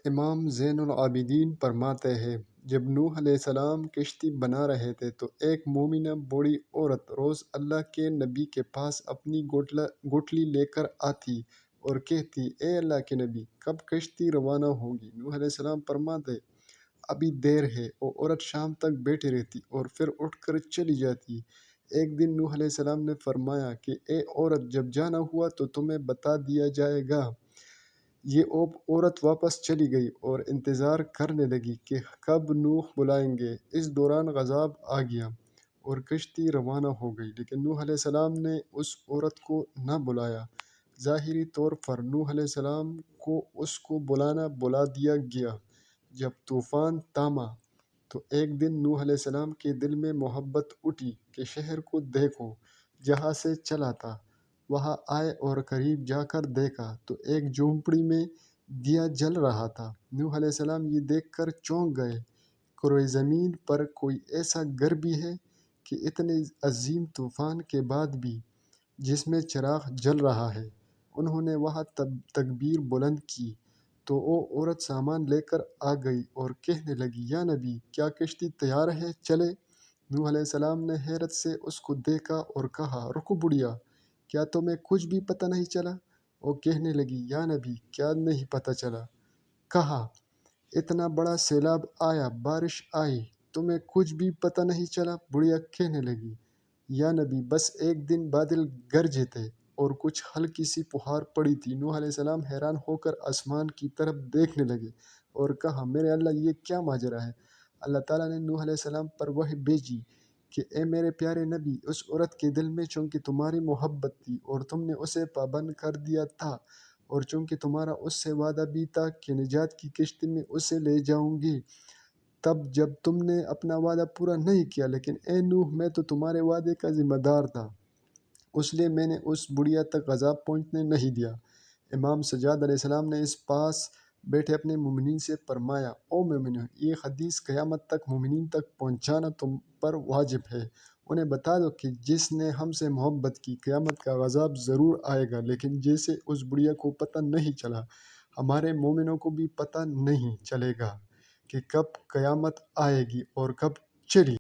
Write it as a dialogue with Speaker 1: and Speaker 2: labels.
Speaker 1: امام زین العابدین فرماتے ہیں، جب نوح علیہ السلام کشتی بنا رہے تھے تو ایک مومنہ بوڑھی عورت روز اللہ کے نبی کے پاس اپنی گٹھلی لے کر آتی اور کہتی، اے اللہ کے نبی، کب کشتی روانہ ہوگی؟ نوح علیہ السلام فرماتے، ابھی دیر ہے۔ وہ عورت شام تک بیٹھی رہتی اور پھر اٹھ کر چلی جاتی۔ ایک دن نوح علیہ السلام نے فرمایا کہ اے عورت، جب جانا ہوا تو تمہیں بتا دیا جائے گا۔ یہ عورت واپس چلی گئی اور انتظار کرنے لگی کہ کب نوح بلائیں گے۔ اس دوران عذاب آ گیا اور کشتی روانہ ہو گئی، لیکن نوح علیہ السلام نے اس عورت کو نہ بلایا۔ ظاہری طور پر نوح علیہ السلام کو اس کو بلا دیا گیا۔ جب طوفان تھاما تو ایک دن نوح علیہ السلام کے دل میں محبت اٹھی کہ شہر کو دیکھو جہاں سے چلا تھا۔ وہاں آئے اور قریب جا کر دیکھا تو ایک جھونپڑی میں دیا جل رہا تھا۔ نوح علیہ السلام یہ دیکھ کر چونک گئے، کروئے زمین پر کوئی ایسا گھر بھی ہے کہ اتنے عظیم طوفان کے بعد بھی جس میں چراغ جل رہا ہے؟ انہوں نے وہاں تکبیر بلند کی تو وہ عورت سامان لے کر آ گئی اور کہنے لگی، یا نبی، کیا کشتی تیار ہے، چلے؟ نوح علیہ السلام نے حیرت سے اس کو دیکھا اور کہا، رکو بڑھیا، کیا تمہیں کچھ بھی پتہ نہیں چلا؟ وہ کہنے لگی، یا نبی، کیا نہیں پتہ چلا؟ کہا، اتنا بڑا سیلاب آیا، بارش آئی، تمہیں کچھ بھی پتہ نہیں چلا؟ بڑھیا کہنے لگی، یا نبی، بس ایک دن بادل گرجے تھے اور کچھ ہلکی سی پہاڑ پڑی تھی۔ نوح علیہ السلام حیران ہو کر آسمان کی طرف دیکھنے لگے اور کہا، میرے اللہ، یہ کیا ماجرا ہے؟ اللہ تعالیٰ نے نوح علیہ السلام پر وحی بھیجی کہ اے میرے پیارے نبی، اس عورت کے دل میں چونکہ تمہاری محبت تھی اور تم نے اسے پابند کر دیا تھا، اور چونکہ تمہارا اس سے وعدہ بھی تھا کہ نجات کی کشتی میں اسے لے جاؤں گی، تب جب تم نے اپنا وعدہ پورا نہیں کیا، لیکن اے نوح، میں تو تمہارے وعدے کا ذمہ دار تھا، اس لیے میں نے اس بڑھیا تک عذاب پہنچنے نہیں دیا۔ امام سجاد علیہ السلام نے اس پاس بیٹھے اپنے مومنین سے فرمایا، او مومنو، یہ حدیث قیامت تک مومنین تک پہنچانا تم پر واجب ہے۔ انہیں بتا دو کہ جس نے ہم سے محبت کی، قیامت کا عذاب ضرور آئے گا، لیکن جیسے اس بڑھیا کو پتہ نہیں چلا، ہمارے مومنوں کو بھی پتہ نہیں چلے گا کہ کب قیامت آئے گی اور کب چلی